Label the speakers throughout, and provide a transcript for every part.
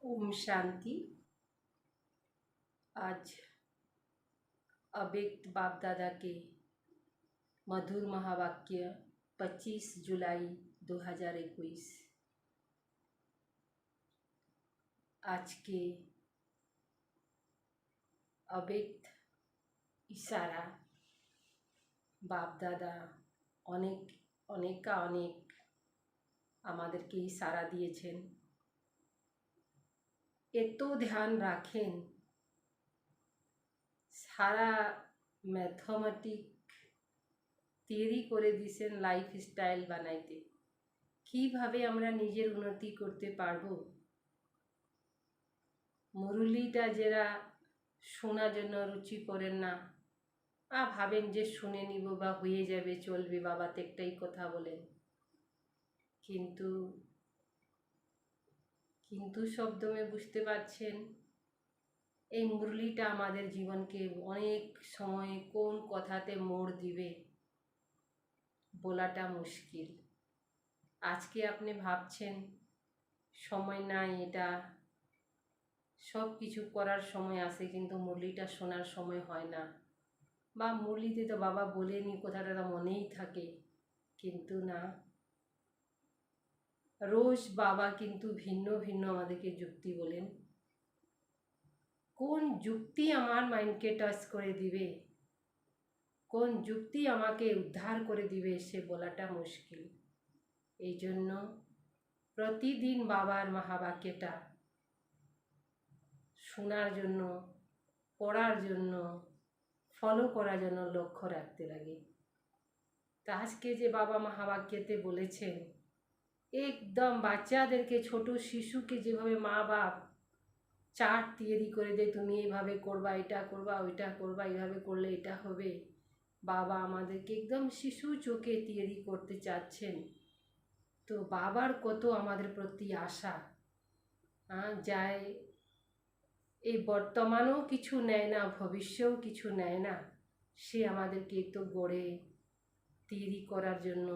Speaker 1: ओम शांति। आज अव्यक्त बाप दादा के मधुर महावाक्य 25 जुलाई 2021। आज के अव्যক্ত ইশারা বাপ দাদা অনেক আমাদেরকে ইশারা দিয়েছেন। এত ধ্যান রাখেন, সারা ম্যাথমেটিক তৈরি করে দিয়েছেন লাইফস্টাইল বানাইতে। কিভাবে আমরা নিজের উন্নতি করতে পারবো, মুরলিটা যারা শোনার জন্য রুচি করেন না, ভাবেন যে শুনে নিব বা হয়ে যাবে, চলবে, বাবা তো একটাই কথা বলেন, কিন্তু শব্দমে বুঝতে পারছেন এই মুরলিটা আমাদের জীবনকে অনেক সময় কোন কথাতে মোড় দিবে বলাটা মুশকিল। আজকে আপনি ভাবছেন সময় নাই, এটা সব কিছু করার সময় আসে, কিন্তু মুরলিটা শোনার সময় হয় না, বা মুরলিতে তো বাবা বলেনি, কথাটা মনেই থাকে, কিন্তু না, রোজ বাবা কিন্তু ভিন্ন ভিন্ন আমাদেরকে যুক্তি বলেন। কোন যুক্তি আমার মাইন্ডকে টাচ করে দিবে, কোন যুক্তি আমাকে উদ্ধার করে দিবে, সে বলাটা মুশকিল। এই জন্য প্রতিদিন বাবার মহাবাক্যটা শোনার জন্য, পড়ার জন্য, ফলো করার জন্য লক্ষ্য রাখতে লাগে। তা আজকে যে বাবা মহাবাক্যতে বলেছেন, একদম বাচ্চাদেরকে, ছোট শিশুকে যেভাবে মা বাপ চার্ট তৈরি করে দেয়, তুমি এইভাবে করবা, এটা করবা, ওইটা করবা, এইভাবে করলে এটা হবে, বাবা আমাদেরকে একদম শিশু চোখে তৈরি করতে চাচ্ছেন। তো বাবার কত আমাদের প্রতি আশা, যায় এই বর্তমানেও কিছু নেয় না, ভবিষ্যতেও কিছু নেয় না, সে আমাদেরকে তো গড়ে তৈরি করার জন্য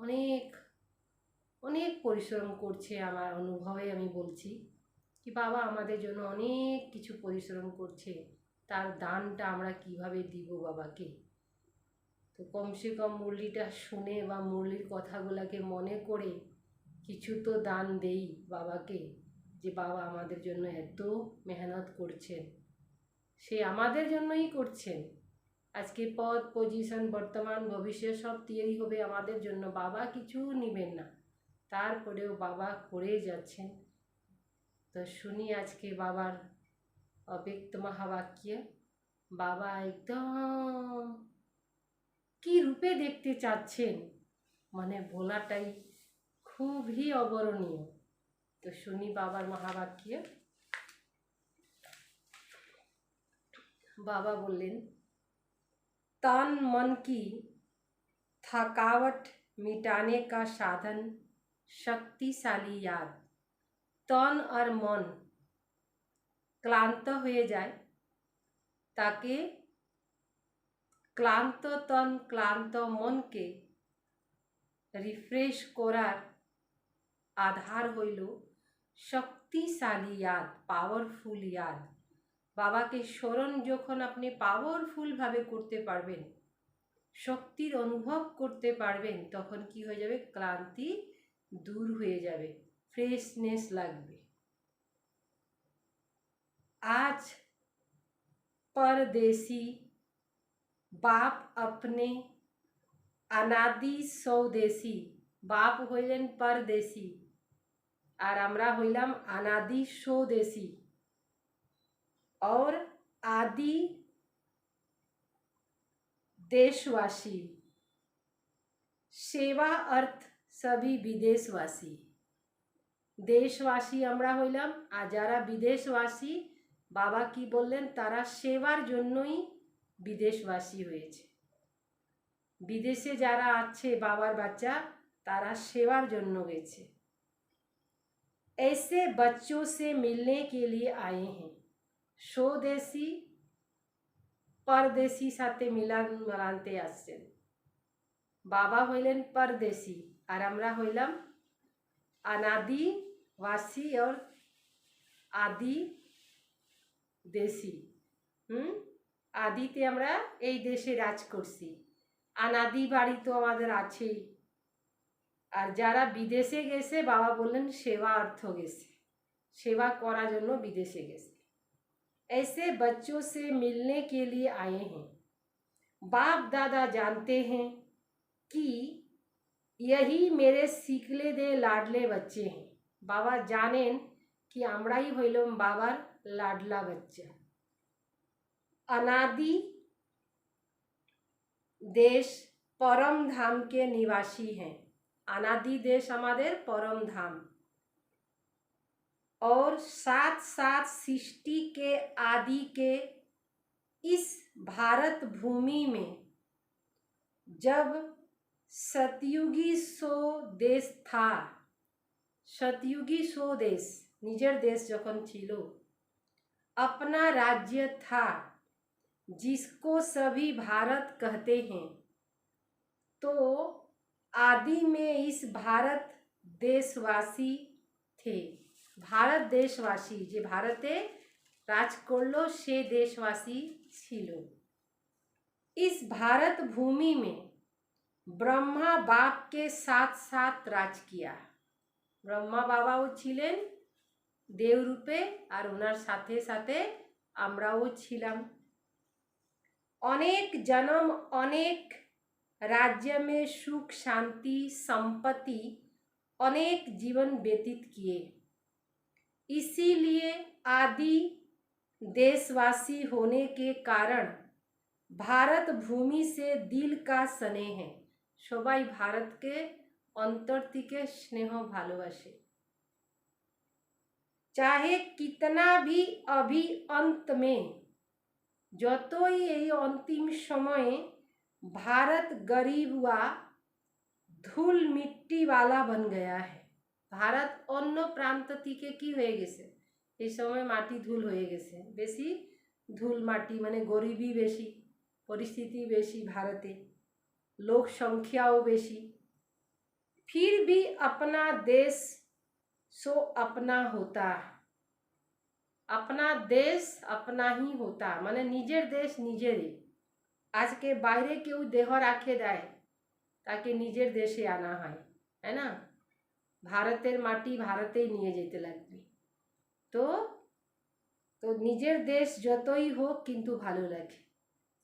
Speaker 1: অনেক পরিশ্রম করছে। আমার অনুভবে আমি বলছি কি বাবা আমাদের জন্য অনেক কিছু পরিশ্রম করছে, তার দানটা আমরা কিভাবে দিব বাবাকে। তো কমসে কম মুরলিটা শুনে বা মুরলির কথাগুলোকে মনে করে কিছু তো দান দেই বাবাকে, যে বাবা আমাদের জন্য এত মেহনত করছেন, সে আমাদের জন্যই করছেন। আজকে পদ, পজিশন, বর্তমান, ভবিষ্যৎ সব তৈরি হবে আমাদের জন্য, বাবা কিছু নেবেন না, তারপরেও বাবা করে যাচ্ছেন। তো শুনি আজকে বাবার অব্যক্ত মহাবাক্য। বাবা একদম কি রূপে দেখতে চাচ্ছেন, মানে বলাটাই খুবই অবর্ণনীয়। তো শুনি বাবার মহাবাক্য। बाबा बोलें, तन मन की थकावट मिटाने का साधन शक्तिशाली याद। तन और मन क्लांत হয়ে যায়, তাকে ক্লান্ত তন ক্লান্ত মনকে রিফ্রেশ করার আধার হইল শক্তিশালী ইয়াদ, পাওয়ারফুল ইয়াদ। বাবাকে স্মরণ যখন আপনি পাওয়ারফুলভাবে করতে পারবেন, শক্তির অনুভব করতে পারবেন, তখন কি হয়ে যাবে, ক্লান্তি দূর হয়ে যাবে, ফ্রেশনেস লাগবে। आज परदेसी बाप अपने अनादि स्वदेशी, बाप হইলেন परदेसी আর আমরা হইলাম अनादि स्वदेशी और आदि देशवासी। सेवा अर्थ सभी विदेशवासी। দেশবাসী আমরা হইলাম, আর যারা বিদেশবাসী বাবা কি বললেন, তারা সেবার জন্যই বিদেশবাসী হয়েছে। বিদেশে যারা আছে বাবার বাচ্চা, তারা সেবার জন্য গেছে। ऐसे बच्चों से मिलने के लिए आए हैं। স্বদেশী परदेशी সাথে মিলান মানানতে আসছেন। বাবা হইলেন परदेशी আর আমরা হইলাম अनादिवासी और আদি দেশি। আদিতে আমরা এই দেশে রাজ করছি, আনাদি বাড়ি তো আমাদের আছেই। আর যারা বিদেশে গেছে, বাবা বললেন সেবা অর্থ গেছে, সেবা করার জন্য বিদেশে গেছে। ऐसे बच्चों से मिलने के लिए आए हैं। बाप दादा जानते हैं कि यही मेरे सीखले दे लाडले बच्चे हैं। बाबा जानेन कि आमराई हইলাম बाबार लाडला बच्चा। अनादि देश परम धाम के निवासी हैं। अनादि देश हमारे परम धाम, और साथ साथ सृष्टि के आदि के इस भारत भूमि में जब सतयुगी सो देश था, सतयुगी सो देश निजर देश जखन छिलो, अपना राज्य था जिसको सभी भारत कहते हैं, तो आदि में इस भारत देशवासी थे। भारत देशवासी जे भारते राज करलो से देशवासी छिलो। इस भारत भूमि में ब्रह्मा बाप के साथ साथ राज किया। ब्रह्मा बाबाओ छिलेन देव रूपे, और ओनार साथे साथे आमराओ छिलाम। अनेक जन्म अनेक राज्य में सुख शांति संपत्ति अनेक जीवन व्यतीत किए। इसीलिए आदि देशवासी होने के कारण भारत भूमि से दिल का स्नेह है। सबाई भारत के अंतर থেকে স্নেহ ভালোবাসে। चाहे कितना भी अभी अंत में যতই এই अंतिम समय भारत गरीब व धूल मिट्टी वाला बन गया है। भारत अन्य प्रांत থেকে কি হয়ে গেছে, এই সময় মাটি ধুল হয়ে গেছে, বেশি ধুল মাটি মানে গরিবী বেশি, परिस्थिति बेशी, भारते लोक संख्याओ बेशी। फिर भी अपना देश सो अपना होता, अपना देश अपना ही होता, माने निजेर देश निजेरे। आज के बाहरे केउ देह राखे देय ताके निजेर देशे आना है ना। भारतेर माटी भारतेई निये जेते लागबे। तो निजेर देश जतई होक किन्तु भालो लागे।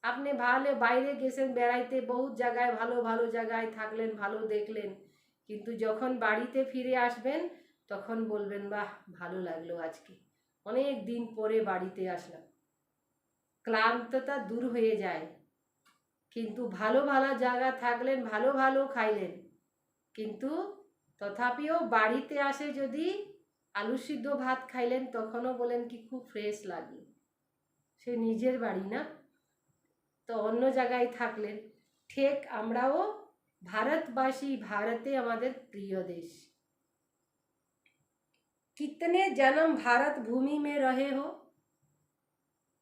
Speaker 1: আপনি ভালো বাইরে গেছেন বেড়াইতে, বহুত জায়গায় ভালো ভালো জায়গায় থাকলেন, ভালো দেখলেন, কিন্তু যখন বাড়িতে ফিরে আসবেন তখন বলবেন বাহ ভালো লাগলো, আজকে অনেক দিন পরে বাড়িতে আসলাম। ক্লান্ততা দূর হয়ে যায়। কিন্তু ভালো ভালো জায়গা থাকলেন, ভালো ভালো খাইলেন, কিন্তু তথাপিও বাড়িতে আসে যদি আলু সিদ্ধ ভাত খাইলেন তখনও বলেন কি খুব ফ্রেশ লাগলো। সে নিজের বাড়ি না, तो अन्य जगह থাকলেন। ঠিক আমরাও भारतवासी, भारते हमारे प्रिय देश। कितने जन्म भारत भूमि में रहे हो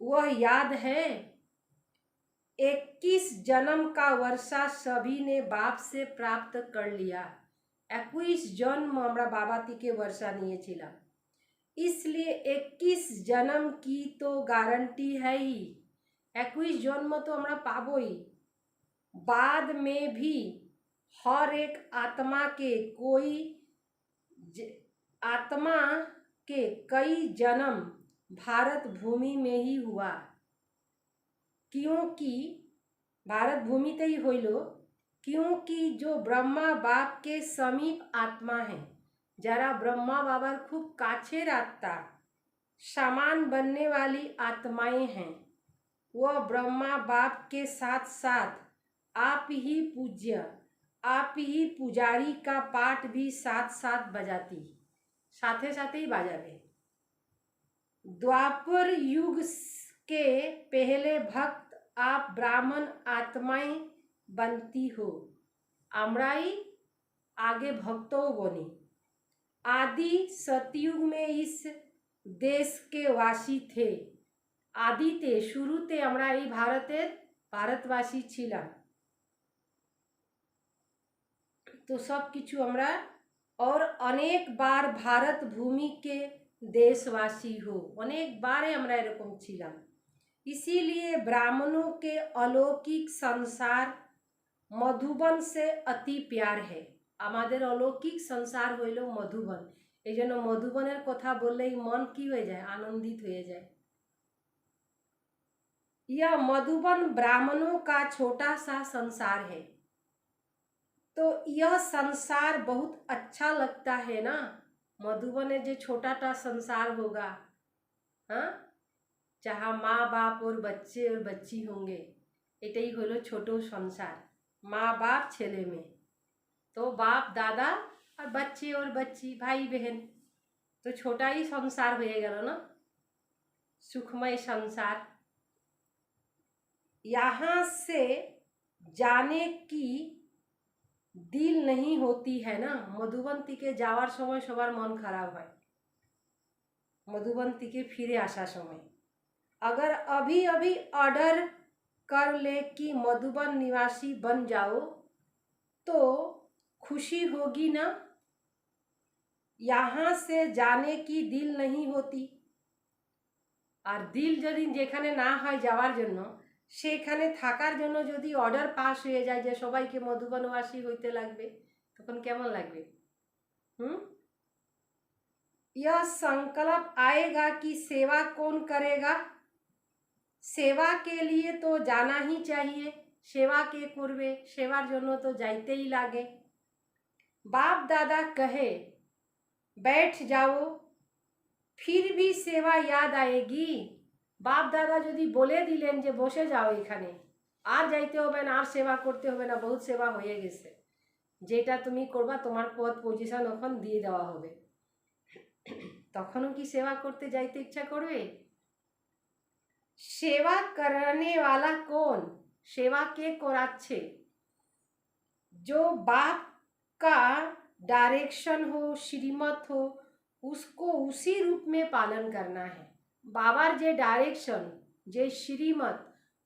Speaker 1: वह याद है? 21 जन्म का वर्षा सभी ने बाप से प्राप्त कर लिया। 21 जन्म আমরা বাবা থেকে वर्षा নিয়েছিলাম, इसलिए 21 जन्म की तो गारंटी है ही। 21 जन्म तो हमरा पाबोई। बाद में भी हर एक आत्मा के आत्मा के कई जन्म भारत भूमि में ही हुआ, क्योंकि भारत भूमि ते ही होइलो, क्योंकि जो ब्रह्मा बाप के समीप आत्मा है, जरा ब्रह्मा बाबार खूब काछेर आत्मा समान बनने वाली आत्माएं हैं, वह ब्रह्मा बाप के साथ साथ आप ही पूज्य, आप ही पुजारी का पाठ भी साथ साथ बजाती, साथे साथे ही बजावे। द्वापर युग के पहले भक्त आप ब्राह्मण आत्माएं बनती हो, आमराई आगे भक्तों बनी। आदि सतयुग में इस देश के वासी थे। आदिते शुरूते আমরা এই ভারতের ভারতবাসী ছিলাম। तो सब किछु আমরা और अनेक बार भारत भूमि के দেশবাসী হো। অনেকবারে আমরা এরকম ছিলাম। इसीलिए ब्राह्मणों के अलौकिक संसार মধুবন সে অতি প্যার হে। আমাদের অলৌকিক সংসার হইল মধুবন। এই জন্য মধুবনের কথা বললেই মন কি হয়ে যায়, আনন্দিত হয়ে যায়। यह मधुबन ब्राह्मणों का छोटा सा संसार है। तो यह संसार बहुत अच्छा लगता है ना। मधुबन जो छोटा सा संसार होगा, हाँ, जहाँ माँ बाप और बच्चे और बच्ची होंगे, এটাই হলো ছোট সংসার। माँ बाप छेले में, तो बाप दादा और बच्चे और बच्ची भाई बहन, तो छोटा ही संसार हो गया ना, सुखमय संसार। यहाँ से जाने की दिल नहीं होती है ना। मधुबन থেকে যাওয়ার সময় সবার মন খারাপ হয়, मधुबन থেকে ফিরে আসার সময়। अगर अभी अभी ऑर्डर कर ले कि मधुबन निवासी बन जाओ तो खुशी होगी ना। यहाँ से जाने की दिल नहीं होती। আর দিল যদি যেখানে না হয় যাওয়ার জন্য, সেখানে থাকার জন্য যদি অর্ডার পাস হয়ে যায় যে সবাইকে মধুবনবাসী হইতে লাগবে, তখন কেমন লাগবে? यह संकल्प आएगा कि सेवा कौन करेगा। सेवा के लिए तो जाना ही चाहिए। सेवा के করবে, সেবার জন্য তো যাইতেই লাগে। बाप दादा कहे बैठ जाओ, फिर भी सेवा याद आएगी। बाप दादा যদি বলে দিলেন যে বসে যাও এখানে, আর যাইতে হবে না, আর সেবা করতে হবে না, বহুত সেবা হয়ে গেছে, যেটা তুমি করবা তোমার পদ পজিশন ওখান দিয়ে দেওয়া হবে, তখনও কি সেবা করতে যাইতে ইচ্ছা করবে? सेवा करने वाला कौन? सेवा के कराচ্ছে? जो बाप का डायरेक्शन हो, श्रीमत हो, उसको उसी रूप में पालन करना है। बाबार जे डायरेक्शन, जे श्रीमत,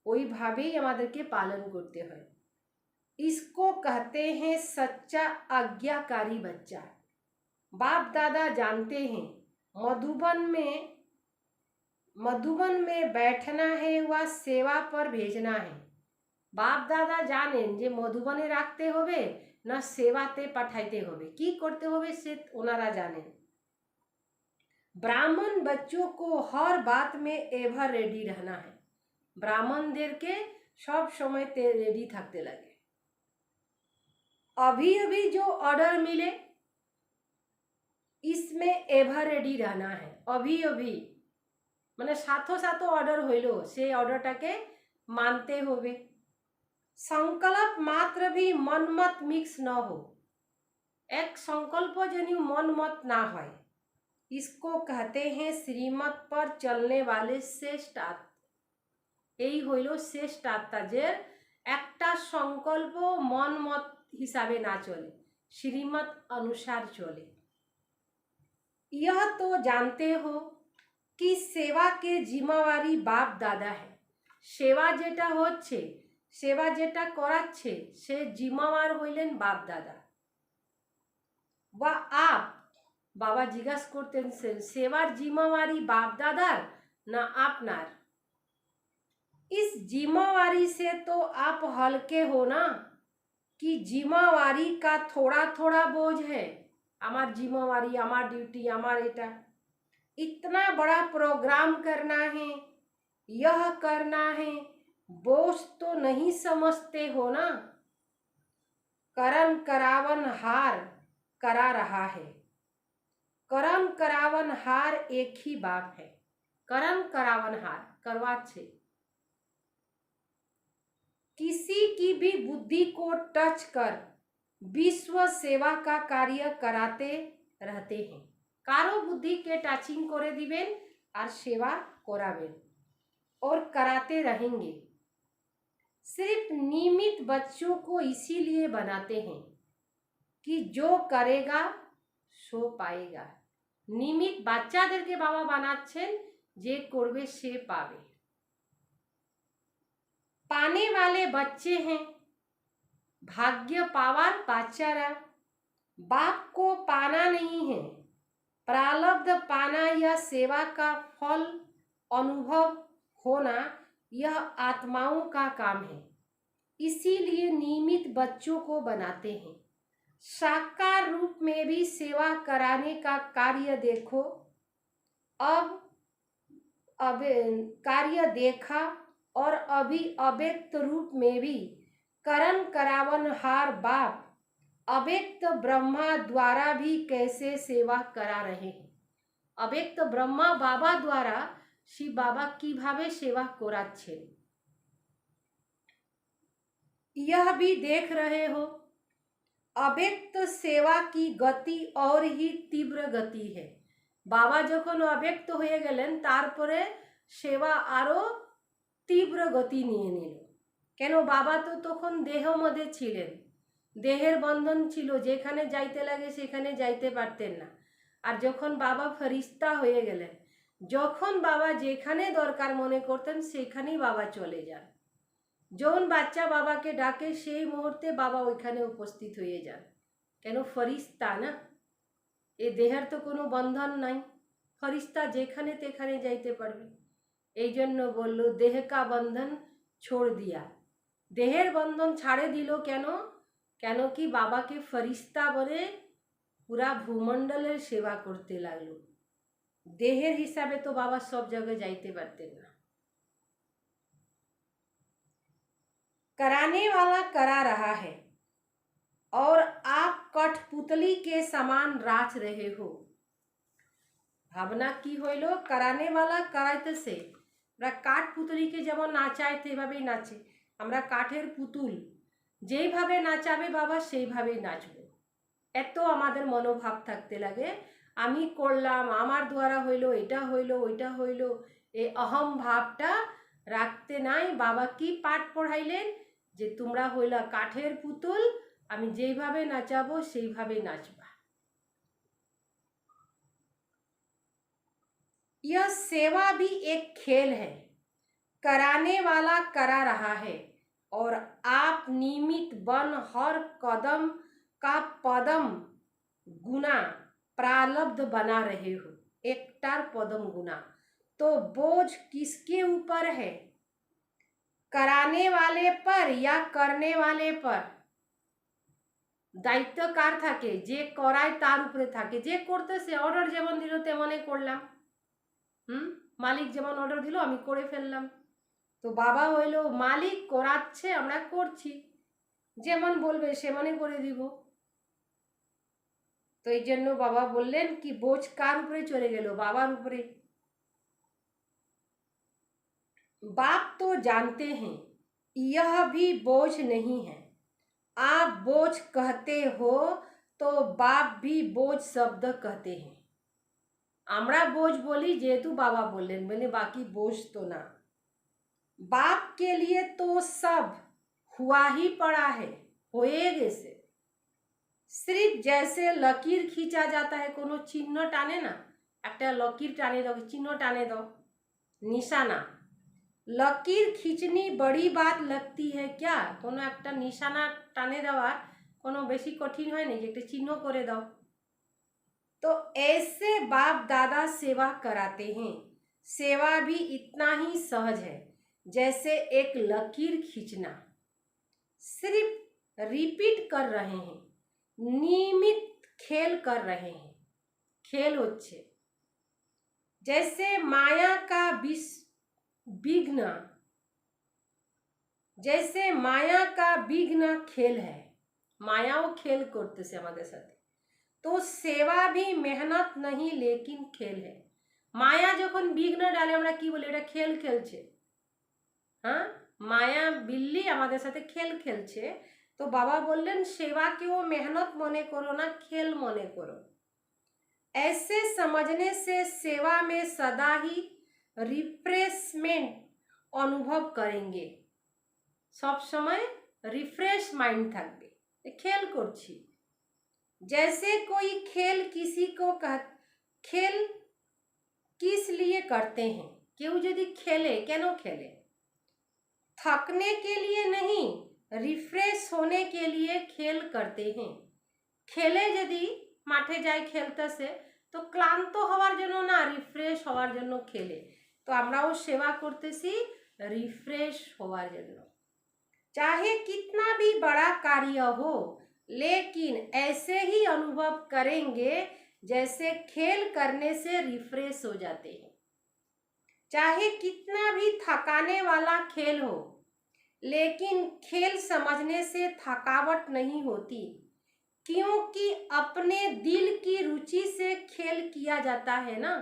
Speaker 1: ওইভাবেই আমাদেরকে পালন করতে হয়। इसको कहते हैं सच्चा आज्ञाकारी बच्चा। बाप दादा जानते हैं मधुबन में बैठना है व सेवा पर भेजना है। बाप दादा জানেন যে মধুবনে রাখতে হবে না সেবাতে পাঠাইতে হবে, কি করতে হবে সে ওনারা জানেন। ब्राह्मण बच्चों को हर बात में एवर रेडी रहना है। ব্রাহ্মণদেরকে সব সময়তে রেডি থাকতে লাগে। अभी अभी जो ऑर्डर मिले इसमें एवर रेडी रहना है। अभी अभी মানে সাথে সাথে অর্ডার হইল, সেই অর্ডারটাকে মানতে হবে। সংকল্প মাত্র भी मन मत मिक्स न हो। এক সংকল্প যেন মন মত না হয়। इसको कहते हैं श्रीमत पर चलने वाले श्रेष्ठ आत्मा। এই হইল শ্রেষ্ঠ আত্মা, যে একটা সংকল্প মন মত হিসাবে না চলে, শ্রীমত অনুসার চলে। यह तो जानते हो कि सेवा के जिम्मेवारी बाप दादा है। सेवा যেটা হচ্ছে, সেবা যেটা করাচ্ছে, সে জিম্মেওয়ার হইলেন বাপ দাদা। বা আপ, বাবা জিজ্ঞাসা করতেন সেবার জিম্মেवारी बाप दादार ना আপনার। इस जिम्मेवारी से तो आप हल्के हो ना, कि जिम्मेवारी का थोड़ा थोड़ा बोझ है। আমার जिम्मेवारी, আমার ডিউটি, আমার এটা, इतना बड़ा प्रोग्राम करना है, यह करना है, बोझ तो नहीं समझते हो ना। करम करावन हार करा रहा है। करम करावन हार एक ही बाप है। करम करावन हार करवाচ্ছে। किसी की भी बुद्धि को टच कर विश्व सेवा का कार्य कराते रहते हैं। कारो बुद्धि के टाचिंग करे दिबेन और सेवा कराबेन और कराते रहेंगे। सिर्फ नियमित बच्चों को इसीलिए बनाते हैं कि जो करेगा सो पाएगा। नियमित বাচ্চাদেরকে বাবা বানাচ্ছেন যে করবে সে পাবে। पाने वाले बच्चे हैं, भाग्य पावार बाचारा। बाप को पाना नहीं है, प्रारब्ध पाना या सेवा का फल अनुभव होना यह आत्माओं का काम है, इसीलिए नियमित बच्चों को बनाते हैं। साकार रूप में भी सेवा कराने का कार्य देखो। अब कार्य देखा और अभी अव्यक्त रूप में भी करण करावनहार बाप अव्यक्त ब्रह्मा द्वारा भी कैसे सेवा करा रहे हैं। अव्यक्त ब्रह्मा बाबा द्वारा शिव बाबा किभाবে सेवा कराচ্ছেন यह भी देख रहे हो। अव्यक्त सेवा की गति और ही तीव्र गति है। बाबा যখন अव्यक्त হয়ে গেলেন তারপরে সেবা আরো তীব্র গতি নিয়ে নিল। কেন বাবা তো তখন দেহ মধ্যে ছিলেন, দেহের বন্ধন ছিল, যেখানে যাইতে লাগে সেখানে যাইতে পারতেন না। আর যখন বাবা ফেরেশতা হয়ে গেলেন, যখন বাবা যেখানে দরকার মনে করতেন সেখানেই বাবা চলে যান। যখন বাচ্চা বাবাকে ডাকে সেই মুহূর্তে বাবা ওইখানে উপস্থিত হয়ে যান। কেন ফেরেশতা না, এ দেহের তো কোনো বন্ধন নাই, ফেরেশতা যেখানে তেখানে যাইতে পারবে। এই জন্য বলল দেহ কা বন্ধন छोड़ दिया। দেহের বন্ধন ছাড়ে দিল কেন? কেন কি বাবাকে ফেরেশতা বলে পুরা ভূমণ্ডলের সেবা করতে লাগলো। দেহের হিসাবে তো বাবা সব জায়গায় যাইতে পারতেন না। कराने वाला करा रहा है और आप कठपुतली के समान नाच रहे हो। ভাবনা কি হইল? कराने वाला कराইতেছে। আমরা কাঠপুতলিকে যেমন নাচায় সেভাবেই নাচে। আমরা কাঠের পুতুল, যেইভাবে নাচাবে বাবা সেইভাবেই নাচবো। এত আমাদের মনোভাব থাকতে লাগে। আমি করলাম, আমার দ্বারা হইল, এটা হইল, ওইটা হইল, এই অহম ভাবটা রাখতে নাই। বাবা কি পাঠ পড়াইলেন? যে তোমরা হইলা কাঠের পুতুল, আমি যেইভাবে নাচাবো সেইভাবে নাচবা। यह सेवा भी एक खेल है। कराने वाला करा रहा है और आप नियमित बन हर कदम का पदम गुना प्रारब्ध बना रहे हो। एकटार पदम गुना तो बोझ किसके ऊपर है? कराने वाले पर या करने वाले पर? দায়িত্ব কার থাকে? যে করায় তার উপরে থাকে। যে করতেছে অর্ডার যেমন দিল তেমনই করলাম। মালিক যেমন অর্ডার দিল আমি করে ফেললাম। তো বাবা হইল মালিক, করাচ্ছে, আমরা করছি, যেমন বলবে সেমনই করে দিব। তো এই জন্য বাবা বললেন কি বোঝ কার উপরে চলে গেল? বাবার উপরে। बाप तो जानते हैं यह भी बोझ नहीं है। आप बोझ कहते हो तो बाप भी बोझ शब्द कहते हैं। আমরা बोझ बोली যেহেতু বাবা বললেন, বলে বাকি बोझ तो ना। बाप के लिए तो सब हुआ ही पड़ा है, होए गए। सिर्फ जैसे लकीर खींचा जाता है, कोनो चिन्ह टाने ना, একটা लकीर टाने दो, चिन्ह टाने दो, निशाना। लकीर खींचनी बड़ी बात लगती है क्या? कोनो একটা নিশানা টানে দেওয়ার কোনো বেশি কঠিন হয় না, যে একটা চিহ্ন করে দাও। तो ऐसे बाप दादा सेवा कराते हैं। सेवा भी इतना ही सहज है जैसे एक लकीर खींचना। सिर्फ रिपीट कर रहे हैं, नियमित खेल कर रहे हैं। खेल होच्छे जैसे माया का विघ्न, जैसे माया का विघ्न खेल है। मायाओ खेल करते से हमारे साथ। तो सेवा भी मेहनत नहीं लेकिन खेल है। माया যখন বিঘ্ন ডালে আমরা কি বলি? এটা খেল খেলছে। হ্যাঁ, মায়া বিল্লি আমাদের সাথে খেল খেলছে। তো বাবা বললেন সেবাকেও মেহনত মনে করো না, খেল মনে করো। ऐसे समझने से सेवा में सदा ही रिफ्रेशमेंट अनुभव करेंगे। सब समय रिफ्रेश माइंड থাকবে, খেল করছি। जैसे कोई खेल किसी को खेल किस लिए करते हैं? क्यों यदि खेले, क्यों खेले? थकने के लिए नहीं, रिफ्रेश होने के लिए खेल करते हैं। खेले यदि माठे जाए खेलते से তো ক্লান্ত হওয়ার জন্য না, রিফ্রেশ হওয়ার জন্য খেলে। তো আমরাও সেবা করতেছি রিফ্রেশ হওয়ার জন্য। चाहे कितना भी बड़ा कार्य हो, लेकिन ऐसे ही अनुभव करेंगे जैसे खेल करने से रिफ्रेश हो जाते हैं। चाहे कितना भी थकाने वाला खेल हो, लेकिन खेल समझने से थकावट नहीं होती, क्योंकि अपने दिल की रुचि से खेल किया जाता है ना।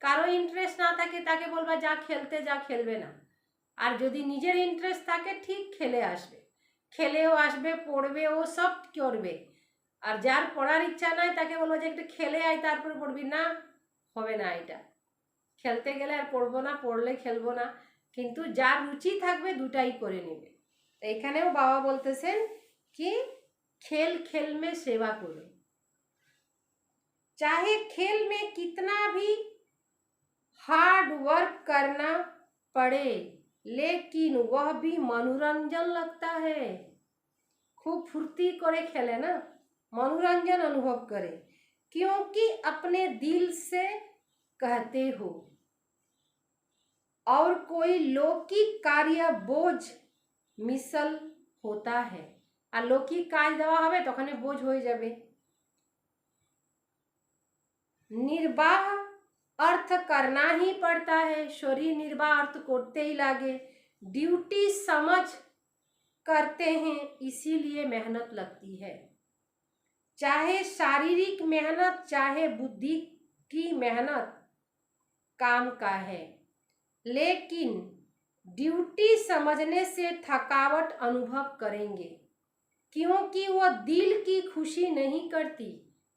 Speaker 1: कारो इंटरेस्ट ना থাকে তাকে বলবা যা খেলতে, যা খেলবে না। আর যদি নিজের ইন্টারেস্ট থাকে ঠিক খেলে আসবে, খেলেও আসবে, পড়বেও, সব করবে। আর যার পড়ার ইচ্ছা নাই তাকে বলবো যে একটু খেলে আয় তারপর পড়বি, না, হবে না। এটা খেলতে গেলে আর পড়বো না, পড়লে খেলবো না। কিন্তু যার রুচি থাকবে দুটাই করে নেবে। তো এখানেও বাবা বলতেছেন কি खेल खेल में सेवा करो, चाहे खेल में कितना भी हार्ड वर्क करना पड़े, लेकिन वह भी मनोरंजन लगता है। खूब फुर्ती करे खेले ना, मनोरंजन अनुभव करे, क्योंकि अपने दिल से कहते हो। और कोई लौकिक कार्य बोझ मिसल होता है, আর লৌকিক কাজ দেওয়া হবে তখন বোঝ হয়ে যাবে। निर्वाह अर्थ करना ही पड़ता है, शरीर निर्वाह अर्थ करते ही लागे। ड्यूटी समझ करते हैं, इसीलिए मेहनत लगती है। चाहे शारीरिक मेहनत चाहे बुद्धि की मेहनत काम का है, लेकिन ड्यूटी समझने से थकावट अनुभव करेंगे, क्योंकि वो दिल की खुशी नहीं करती।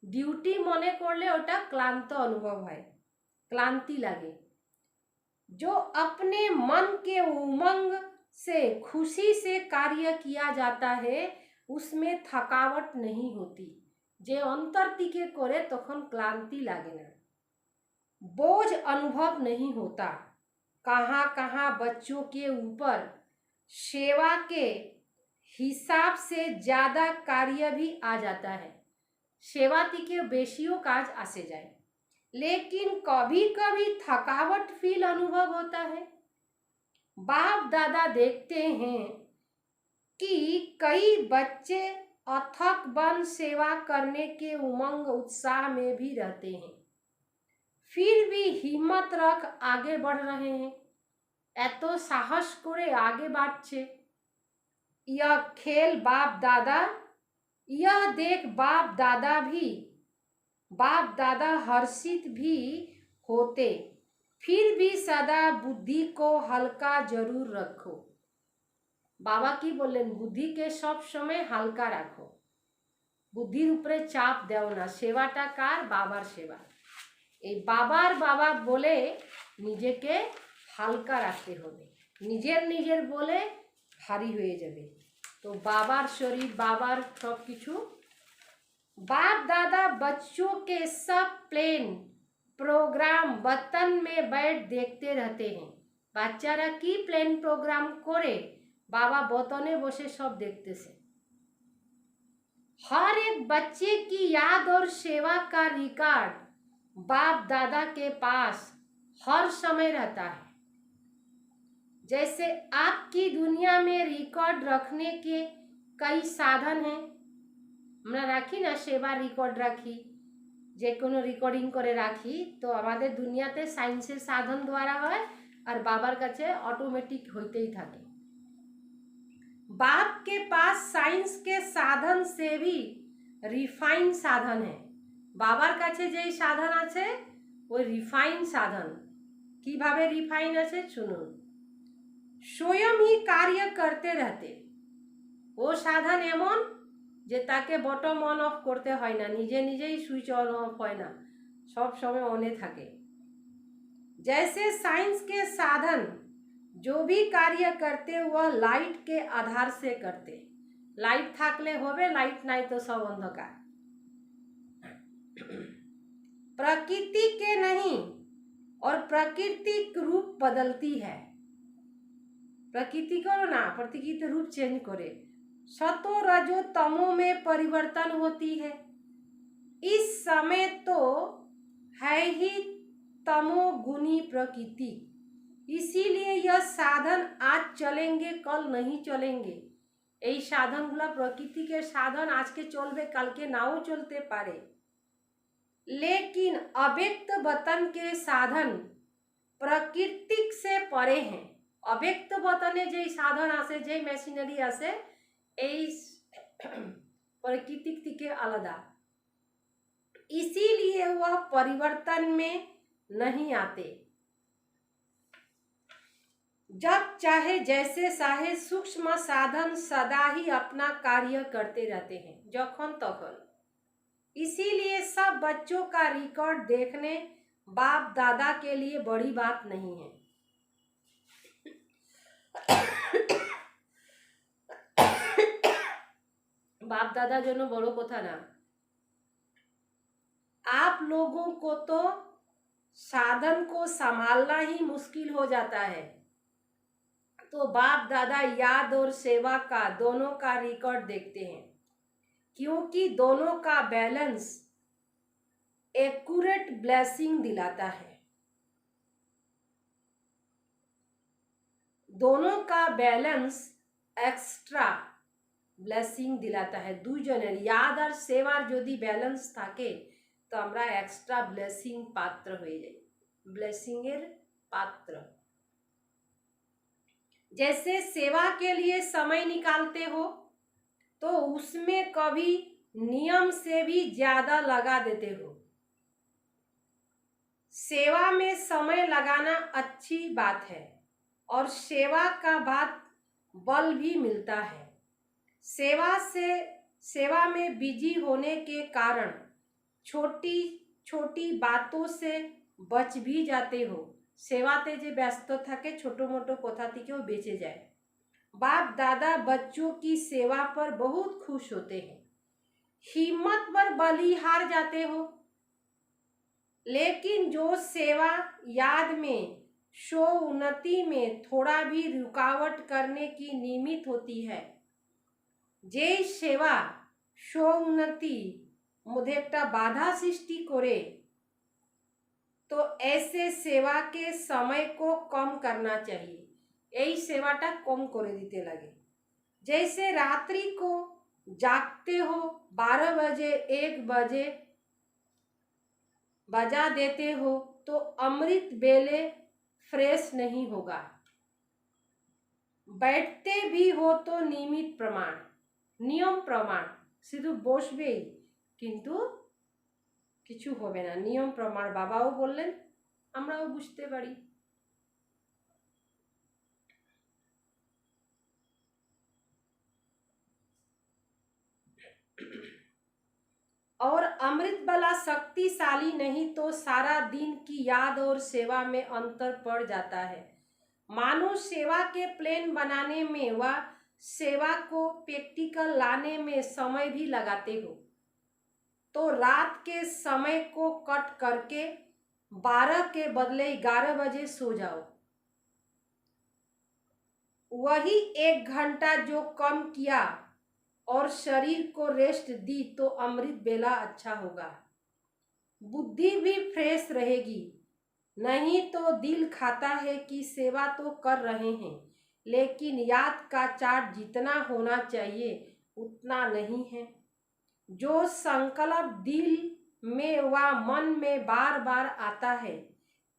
Speaker 1: ডিউটি মনে করলে ওটা ক্লান্ত অনুভব হয়, ক্লান্তি লাগে। जो अपने मन के उमंग से खुशी से कार्य किया जाता है, उसमें थकावट नहीं होती। যে অন্তর থেকে করে তখন ক্লান্তি লাগে না, बोझ अनुभव नहीं होता। कहाँ कहाँ बच्चों के ऊपर सेवा के हिसाब से ज़्यादा कार्य भी आ जाता है, सेवा থেকে বেশিও কাজ আসে যায়। लेकिन कभी कभी थकावट फील अनुभव होता है। बाप दादा देखते हैं कि कई बच्चे अथक बन सेवा करने के उमंग उत्साह में भी रहते हैं, फिर भी हिम्मत रख आगे बढ़ रहे हैं। এত সাহস করে आगे बढ़ছে। यह खेल बाप दादा, यह देख बाप दादा हर्षित भी होते, फिर भी सदा बुद्धि को हल्का जरूर रखो। बाबा की बोलें बुद्धि के सब समय हल्का रखो, बुद्धिर ऊपरे चाप देओ ना। सेवाटा कार बाबार सेवा, এই বাবার বাবা বলে নিজেকে হালকা রাখতে হবে, নিজের বলে ভারী হয়ে যাবে। तो बाबार शरीर बाबार सब किछु। बाप दादा बच्चों के सब प्लेन प्रोग्राम वतन में बैठ देखते रहते हैं। বাচ্চারা কি প্লেন প্রোগ্রাম করে বাবা বতনে বসে সব দেখতেছে। हर एक बच्चे की याद और सेवा का रिकॉर्ड बाप दादा के पास हर समय रहता है। जैसे आपकी दुनिया में रिकॉर्ड रखने के कई साधन हैं, আমরা রাখি না সেবার রেকর্ড রাখি, যে কোনো রেকর্ডিং করে রাখি। তো আমাদের দুনিয়াতে সায়েন্সের সাধন দ্বারা হয় আর বাবার কাছে অটোমেটিক হইতেই থাকে। बाप के पास साइंस के साधन से भी रिफाइन साधन है। বাবার কাছে যেই সাধন আছে ওই রিফাইন সাধন। কিভাবে রিফাইন আছে শুনুন। स्वयं ही कार्य करते रहते, ও সাধন এমন যে তাকে বটম অন অফ করতে হয় না, নিজেই সুইচ অন অফ হয় না, সব সময় অনে থাকে। जैसे साइंस के साधन जो भी कार्य करते वह लाइट के आधार से करते। लाइट থাকলে হবে, लाइट নাই তো সব অন্ধকার। प्रकृति के नहीं, और प्रकृति रूप बदलती है। प्रकृति करो ना, प्रकृति रूप चेंज करे। सतो रजो तमो में परिवर्तन होती है। इस समय तो है ही तमोगुनी प्रकृति। इसीलिए यह साधन आज चलेंगे कल नहीं चलेंगे। এই সাধনগুলা প্রকৃতিকে সাধন আজকে চলবে কালকে নাও চলতে পারে। लेकिन अव्यक्त वतन के साधन प्राकृतिक से परे हैं। अव्यक्त वतने जे साधन आसे जे मेशिनारी आसे এই प्राकृतिक থেকে আলাদা। इसीलिए वह परिवर्तन में नहीं आते। जब चाहे जैसे चाहे सूक्ष्म साधन सदा ही अपना कार्य करते रहते हैं जखन तखन। इसीलिए सब बच्चों का रिकॉर्ड देखने बाप दादा के लिए बड़ी बात नहीं है। बाप दादा जो बड़ो कथा ना। आप लोगों को तो साधन को संभालना ही मुश्किल हो जाता है, तो बाप दादा याद और सेवा का दोनों का रिकॉर्ड देखते हैं, क्योंकि दोनों का बैलेंस एक्यूरेट ब्लेसिंग दिलाता है। दोनों का बैलेंस एक्स्ट्रा ब्लेसिंग दिलाता है। दुजনের याद और सेवार যদি बैलेंस থাকে तो আমরা एक्स्ट्रा ब्लेसिंग पात्र হয়ে যাই, ब्लेसिंग এর पात्र। जैसे सेवा के लिए समय निकालते हो तो उसमें कभी नियम से भी ज्यादा लगा देते हो। सेवा में समय लगाना अच्छी बात है और सेवा का बाद बल भी मिलता है। सेवा में बिजी होने के कारण छोटी छोटी बातों से बच भी जाते हो। सेवाते जे व्यस्त থাকে ছোট মোটো কথা থেকেও বেঁচে যায়। बाप दादा बच्चों की सेवा पर बहुत खुश होते हैं। हिम्मत पर बलिहार जाते हो, लेकिन जो सेवा याद में शो उन्नति में थोड़ा भी रुकावट करने की निमित्त होती है, जे सेवा शो उन्नति मध्य एक बाधा सृष्टि करे, तो ऐसे सेवा के समय को कम करना चाहिए। यही सेवाटा कम करे दीते लगे। जैसे रात्रि को जागते हो 12 बजे 1 बजे बजा देते हो तो अमृत बेले फ्रेश नहीं होगा। बैठते भी हो तो नियमित प्रमाण नियम प्रमाण शुधु बसबेई किन्तु किछु होबे ना। नियम प्रमाण बाबाओ बोललेन, আমরাও বুঝতে পারি। और अमृत वाला शक्तिशाली नहीं तो सारा दिन की याद और सेवा में अंतर पड़ जाता है। मानो सेवा के प्लान बनाने में व सेवा को प्रैक्टिकल लाने में समय भी लगाते हो, तो रात के समय को कट करके 12 के बदले 11 बजे सो जाओ। वही 1 घंटा जो कम किया और शरीर को रेस्ट दी तो अमृत बेला अच्छा होगा। बुद्धि भी फ्रेश रहेगी। नहीं तो दिल खाता है कि सेवा तो कर रहे हैं, लेकिन याद का चार्ट जितना होना चाहिए उतना नहीं है। जो संकल्प दिल में व मन में बार बार आता है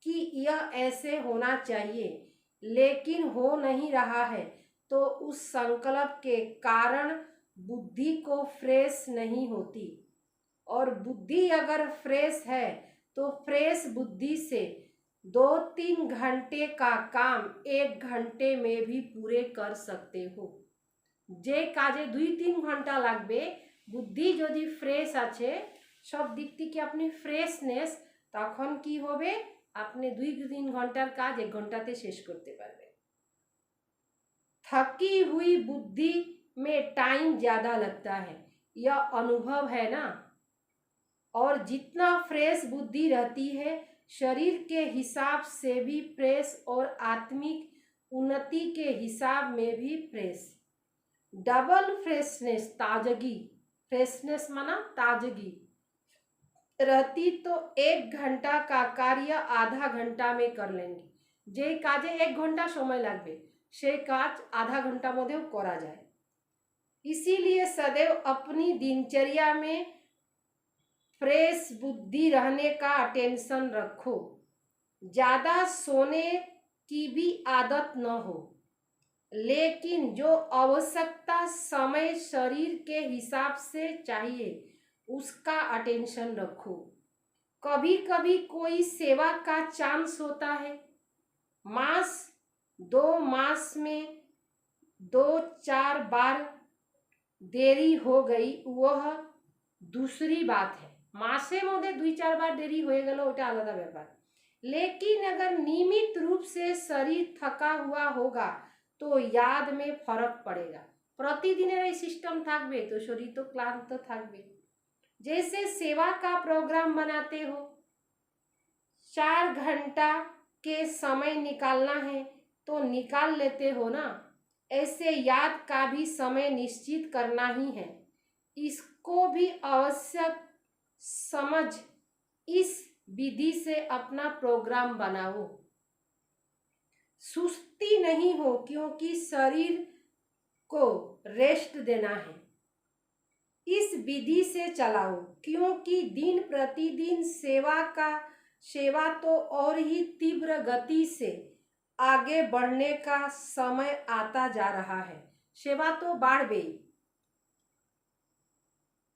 Speaker 1: कि यह ऐसे होना चाहिए, लेकिन हो नहीं रहा है, तो उस संकल्प के कारण बुद्धि को फ्रेश नहीं होती। और बुद्धि अगर फ्रेश है तो फ्रेश बुद्धि से 2-3 घंटे का काम 1 घंटे में भी पूरे कर सकते हो। जे काजे 2-3 घंटा लागबे बुद्धि यदि फ्रेश आछे सब दिक थेके अपनी फ्रेशनेस, तखन की होबे अपनी 2-3 घंटार काज 1 घंटाते शेष करते पारबे। थकी हुई बुद्धि में टाइम ज्यादा लगता है, यह अनुभव है ना। और जितना फ्रेश बुद्धि रहती है शरीर के हिसाब से भी फ्रेश और आत्मिक उन्नति के हिसाब में भी फ्रेश। डबल फ्रेशनेस ताजगी, फ्रेशनेस माना ताजगी। रहती तो 1 घंटा का कार्य आधा घंटा में कर लेंगे। যে কাজে 1 ঘন্টা সময় লাগবে সেই কাজ आधा घंटा মধ্যেও করা যায়। इसीलिए सदैव अपनी दिनचर्या में फ्रेश बुद्धि रहने का टेंशन रखो। ज़्यादा सोने की भी आदत न हो, लेकिन जो आवश्यकता समय शरीर के हिसाब से चाहिए उसका अटेंशन रखो। कभी कभी कोई सेवा का चांस होता है, मास 2 मास में 2-4 बार देरी हो गई, वह दूसरी बात है। मासे मध्य 2-4 बार देरी हो गल ওটা আলাদা ব্যাপার। लेकिन अगर नियमित रूप से शरीर थका हुआ होगा तो याद में फर्क पड़ेगा। प्रतिदिনের এই सिस्टम থাকবে तो शरीर तो क्लांत থাকবে। जैसे सेवा का प्रोग्राम बनाते हो, 4 घंटा के समय निकालना है तो निकाल लेते हो ना। ऐसे याद का भी समय निश्चित करना ही है, इसको भी आवश्यक समझ इस विधि से अपना प्रोग्राम बनाओ। सुस्ती नहीं हो, क्योंकि शरीर को रेस्ट देना है। इस विधि से चलाओ, क्योंकि दिन प्रतिदिन सेवा तो और ही तीव्र गति से आगे बढ़ने का समय आता जा रहा है। सेवा तो बढ़ गई,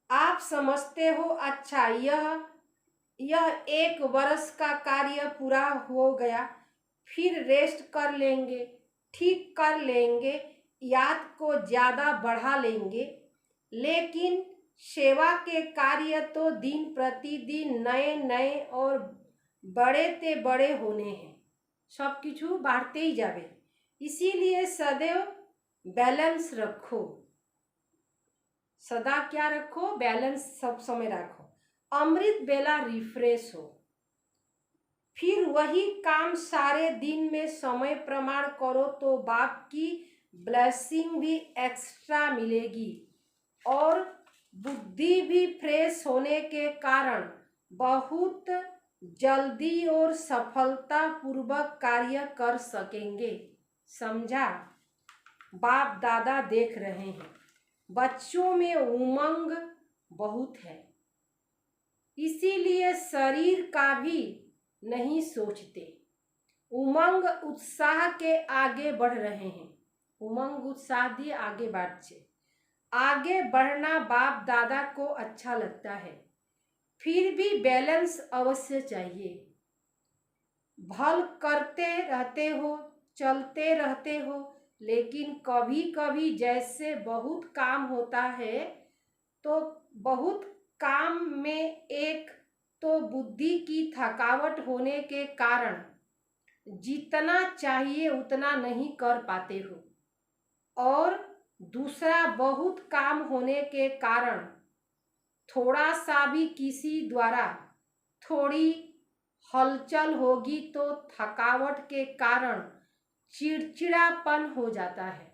Speaker 1: आप समझते हो। अच्छा, यह 1 वर्ष का कार्य पूरा हो गया, फिर रेस्ट कर लेंगे, ठीक कर लेंगे, याद को ज़्यादा बढ़ा लेंगे। लेकिन सेवा के कार्य तो दिन प्रतिदिन नए नए और बड़े ते बड़े होने हैं, सब किछु बढ़ते ही जावे। इसीलिए सदैव बैलेंस रखो। सदा क्या रखो? बैलेंस सब समय रखो। अमृत बेला रिफ्रेश हो, फिर वही काम सारे दिन में समय प्रमाण करो तो बाप की ब्लेसिंग भी एक्स्ट्रा मिलेगी। और बुद्धि भी फ्रेश होने के कारण बहुत जल्दी और सफलता पूर्वक कार्य कर सकेंगे। समझा? बाप दादा देख रहे हैं, बच्चों में उमंग बहुत है, इसीलिए शरीर का भी नहीं सोचते। उमंग उत्साह के आगे बढ़ रहे हैं। उमंग उत्साह दिए आगे बढ़ते। आगे बढ़ना बाप दादा को अच्छा लगता है, फिर भी बैलेंस अवश्य चाहिए। भल करते रहते हो, चलते रहते हो, लेकिन कभी कभी जैसे बहुत काम होता है तो बहुत काम में एक तो बुद्धि की थकावट होने के कारण जितना चाहिए उतना नहीं कर पाते हो, और दूसरा बहुत काम होने के कारण थोड़ा सा भी किसी द्वारा थोड़ी हलचल होगी तो थकावट के कारण चिड़चिड़ापन हो जाता है,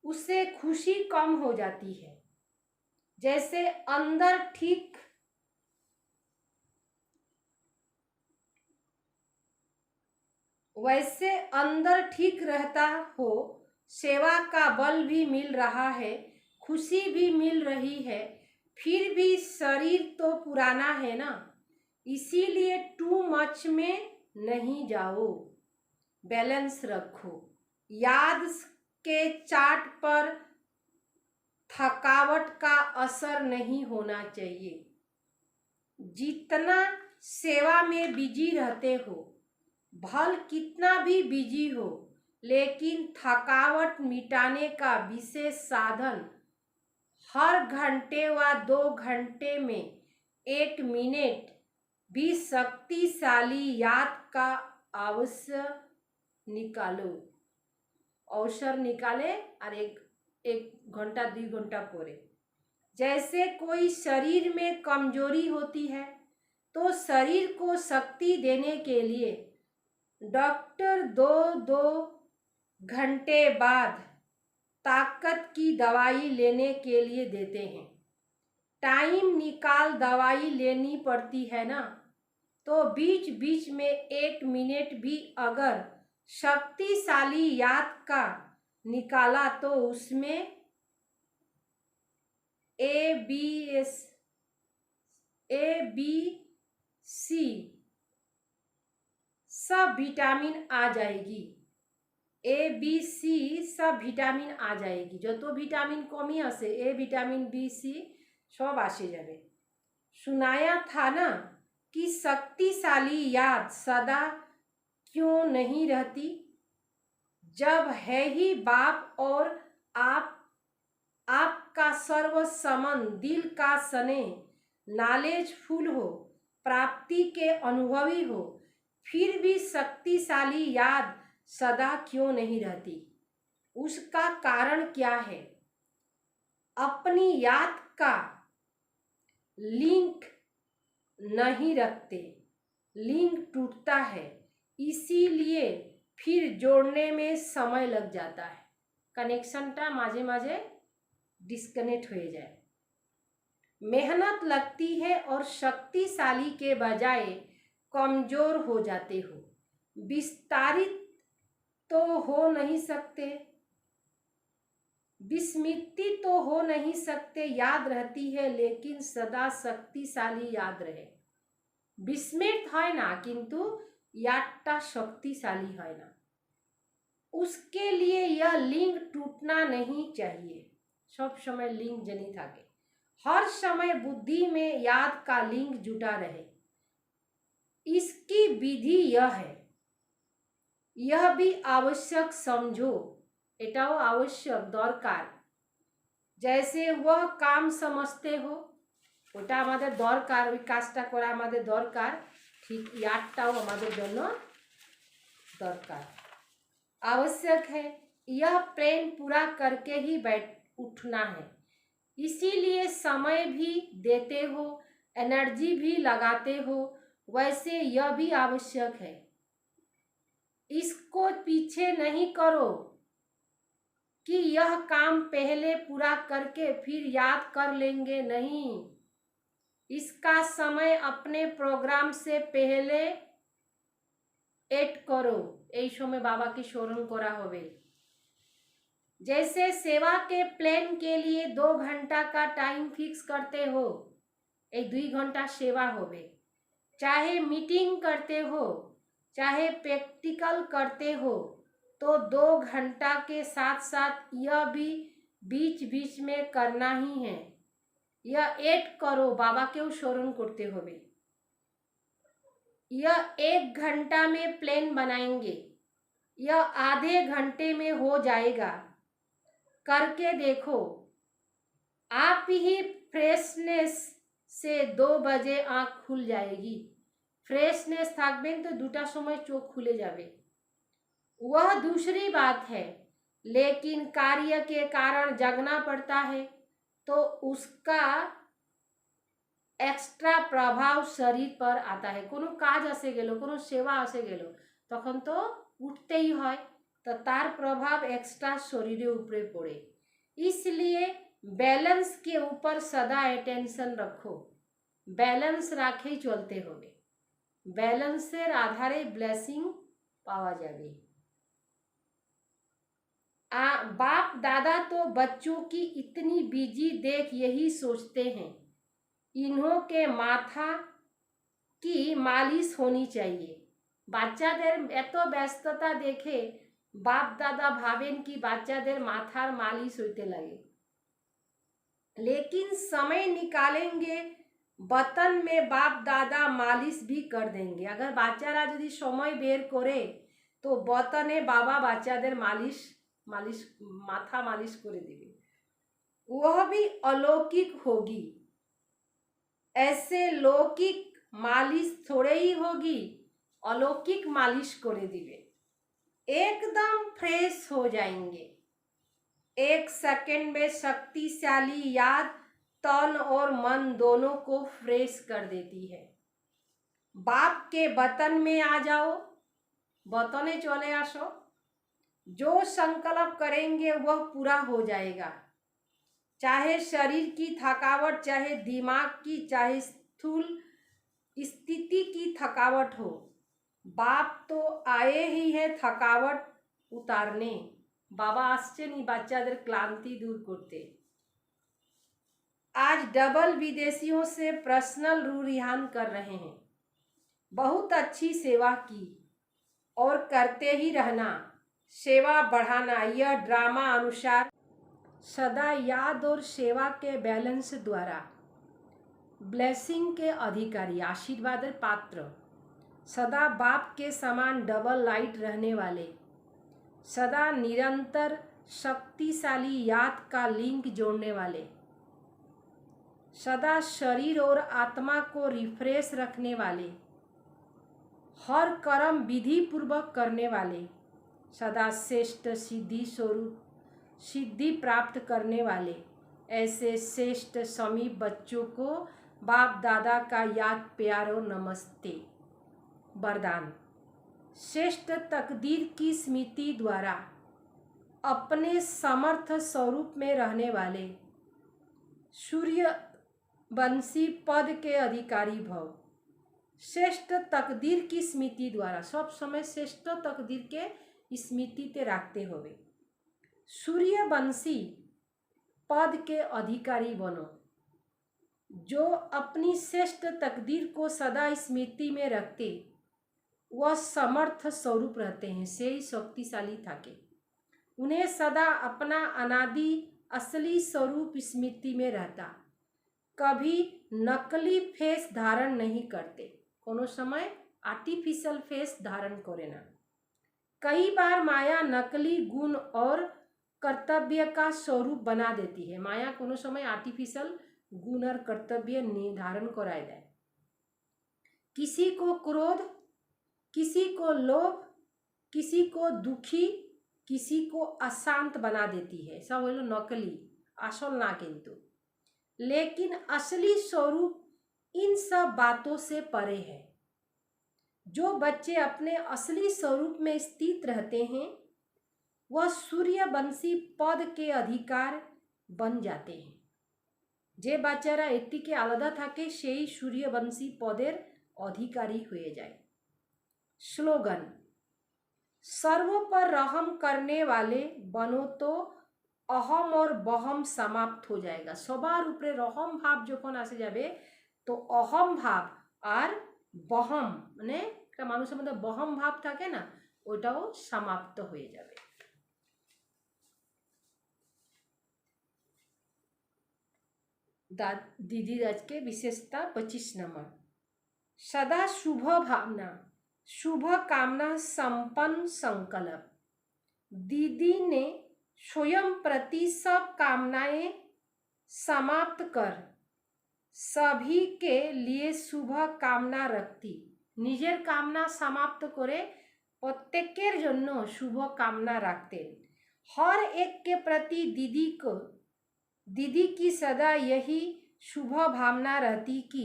Speaker 1: उससे खुशी कम हो जाती है। जैसे अंदर ठीक वैसे अंदर ठीक रहता हो, सेवा का बल भी मिल रहा है, खुशी भी मिल रही है, फिर भी शरीर तो पुराना है ना, इसीलिए टू मच में नहीं जाओ। बैलेंस रखो। याद के चार्ट पर थकावट का असर नहीं होना चाहिए। जितना सेवा में बिजी रहते हो, भल कितना भी बिजी हो, लेकिन थकावट मिटाने का विशेष साधन हर घंटे व 2 घंटे में 1 मिनट भी शक्तिशाली याद का अवसर निकाले और एक घंटा 2 घंटा पढ़े। जैसे कोई शरीर में कमजोरी होती है तो शरीर को शक्ति देने के लिए डॉक्टर 2 घंटे बाद ताकत की दवाई लेने के लिए देते हैं। टाइम निकाल दवाई लेनी पड़ती है ना, तो बीच बीच में 1 मिनट भी अगर शक्तिशाली याद का निकाला तो उसमें ABC सब विटामिन आ जाएगी। ABC सब ভিটামিন आ जाएगी। যত ভিটামিন কমই আছে ए विटामिन B C सब আসে যাবে। सुनाया था ना कि शक्तिशाली याद सदा क्यों नहीं रहती, जब है ही बाप और आपका सर्वसमन दिल का सने नॉलेजफुल हो, प्राप्ति के अनुभवी हो, फिर भी शक्तिशाली याद सदा क्यों नहीं रहती। उसका कारण क्या है? अपनी याद का लिंक नहीं रखते, लिंक टूटता है, इसीलिए फिर जोड़ने में समय लग जाता है। कनेक्शनटा माझे माझे डिस्कनेक्ट हो जाए, मेहनत लगती है और शक्तिशाली के बजाय कमजोर हो जाते हो। विस्तारित तो हो नहीं सकते, विस्मृति तो हो नहीं सकते, याद रहती है लेकिन सदा शक्तिशाली याद रहे। विस्मृत है ना किंतु यादटा शक्तिशाली है ना, उसके लिए यह लिंक टूटना नहीं चाहिए। सब समय लिंक जनी थाके, हर समय बुद्धि में याद का लिंक जुटा रहे। इसकी विधि यह है, यह भी आवश्यक समझो, एटाओ आवश्यक दरकार। जैसे वह काम समझते हो ওটা আমাদের দরকার, ওই কাজটা করা আমাদের দরকার, ঠিক ইয়াদটাও আমাদের জন্য दरकार, आवश्यक है। यह प्लान पूरा करके ही उठना है, इसीलिए समय भी देते हो, एनर्जी भी लगाते हो, वैसे यह भी आवश्यक है। इसको पीछे नहीं करो कि यह काम पहले पूरा करके फिर याद कर लेंगे, नहीं। इसका समय अपने प्रोग्राम से पहले एड करो। এই সময় বাবাকে স্মরণ করা হবে। जैसे सेवा के प्लान के लिए 2 घंटा का टाइम फिक्स करते हो, 2 घंटा सेवा होवे। चाहे मीटिंग करते हो, चाहे प्रैक्टिकल करते हो, तो 2 घंटा के साथ साथ यह भी बीच बीच में करना ही है। यह ऐड करो, बाबा के स्मरण करते होवे। यह 1 घंटा में प्लान बनाएंगे, यह आधे घंटे में हो जाएगा। करके देखो, आप ही फ्रेशनेस से 2 बजे आँख खुल जाएगी। फ्रेशनेस থাকবেন तो 2টার সময় চোখ খুলে যাবে। वह दूसरी बात है, लेकिन कार्य के कारण जगना पड़ता है तो उसका एक्स्ट्रा प्रभाव शरीर पर आता है। कोनो काज आसे गेलो, कोनो सेवा आसे गेलो, तखन तो उठतेई হয়, तो तार प्रभाव एक्स्ट्रा शरीर ऊपरे पड़े। इसलिए बैलेंस के ऊपर सदा अटेंशन रखो, बैलेंस राखेई चलते होबे, बैलेंसर आधारे ब्लेसिंग पावा जाबे। बाप दादा तो बच्चों की इतनी बिजी देख यही सोचते हैं, इन्हों के माथा की मालिश होनी चाहिए। বাচ্চাদের এত ব্যস্ততা দেখে বাপ দাদা ভাবেন कि বাচ্চাদের মাথার মালিশ হইতে লাগে, लेकिन समय निकालेंगे बतन में बाप दादा मालिश भी कर देंगे। अगर বাচ্চারা যদি সময় বের করে तो बतने बाबा বাচ্চাদের मालिश माथा मालिश করে দিবে। वह भी अलौकिक होगी, ऐसे लौकिक मालिश थोड़े ही होगी, अलौकिक मालिश करे दिवे, एकदम फ्रेश हो जाएंगे। 1 सेकंड में शक्तिशाली याद तन और मन दोनों को फ्रेश कर देती है। बाप के बतन में आ जाओ, बतने चले आसो, जो संकल्प करेंगे वह पूरा हो जाएगा। चाहे शरीर की थकावट, चाहे दिमाग की, चाहे स्थूल स्थिति की थकावट हो, बाप तो आए ही है थकावट उतारने। बाबा আসছেন এই বাচ্চাদের ক্লান্তি दूर करते। आज डबल विदेशियों से पर्सनल रूरिहान कर रहे हैं। बहुत अच्छी सेवा की और करते ही रहना। सेवा बढ़ाना, यह ड्रामा अनुसार सदा याद और सेवा के बैलेंस द्वारा ब्लेसिंग के अधिकारी, आशीर्वाद पात्र, सदा बाप के समान डबल लाइट रहने वाले, सदा निरंतर शक्तिशाली याद का लिंक जोड़ने वाले, सदा शरीर और आत्मा को रिफ्रेश रखने वाले, हर कर्म विधि पूर्वक करने वाले, सदा श्रेष्ठ सिद्धि स्वरूप सिद्धि प्राप्त करने वाले, ऐसे श्रेष्ठ समीप बच्चों को बाप दादा का याद प्यारो नमस्ते। वरदान, श्रेष्ठ तकदीर की स्मृति द्वारा अपने समर्थ स्वरूप में रहने वाले सूर्य वंशी पद के अधिकारी भव। श्रेष्ठ तकदीर की स्मृति द्वारा सब समय श्रेष्ठ तकदीर के स्मृति ते रखते होवे। सूर्यवंशी पद के अधिकारी बनो, जो अपनी श्रेष्ठ तकदीर को सदा स्मृति में रखते वह समर्थ स्वरूप रहते हैं, से ही शक्तिशाली थाके। उन्हें सदा अपना अनादि असली स्वरूप स्मृति में रहता, कभी नकली फेस धारण नहीं करते, कोनो समय आर्टिफिशियल फेस धारण करे ना। कई बार माया नकली गुण और कर्तव्य का स्वरूप बना देती है। माया कोनो समय आर्टिफिशियल गुण और कर्तव्य निर्धारण कराए जाए। किसी को क्रोध, किसी को लोभ, किसी को दुखी, किसी को अशांत बना देती है। सब बोलो नकली, असल ना किंतु। लेकिन असली स्वरूप इन सब बातों से परे है। जो बच्चे अपने असली स्वरूप में स्थित रहते हैं वह सूर्यवंशी पद के अधिकार बन जाते हैं। जे बाच्चारा एटिके आलादा थाके सेई सूर्यवंशी पदेर अधिकारी हुए जाए। स्लोगन, सर्व पर रहम करने वाले बनो तो अहम और बहम समाप्त हो जाएगा। सबार उपरे रहम भाव जखन आसे जाबे तो अहम भाव और बहम माने একটা মানুষের মধ্যে বহম ভাব থাকে না, ওটাও সমাপ্ত হয়ে যাবে। दीदी आज के विशेषता 25 नंबर, सदा शुभ भावना, शुभ कामना, संपन्न संकल्प। दीदी ने स्वयं प्रति सब कामनाएं समाप्त कर सभी के लिए शुभ कामना रखती। निजेर कामना समाप्त करे प्रत्येकेर जन्य शुभ कामना रखतें। हर एक के प्रति दीदी की सदा यही शुभ भावना रहती कि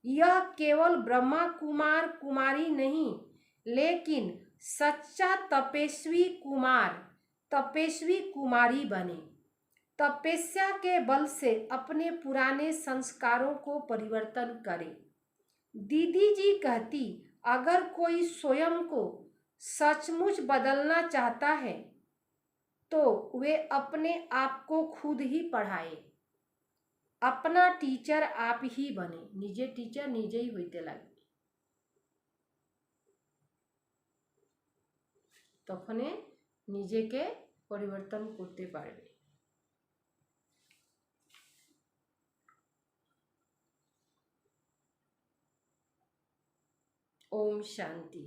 Speaker 1: यह केवल ब्रह्मा कुमार कुमारी नहीं, लेकिन सच्चा तपस्वी कुमार तपस्वी कुमारी बने। तपस्या के बल से अपने पुराने संस्कारों को परिवर्तन करे। दीदी जी कहती, अगर कोई स्वयं को सचमुच बदलना चाहता है तो वे अपने आप को खुद ही पढ़ाए। अपना टीचर आप ही बने। निजे टीचर निजे ही होते लगे, तखने निजे के परिवर्तन करते पारबे। ओम शांति।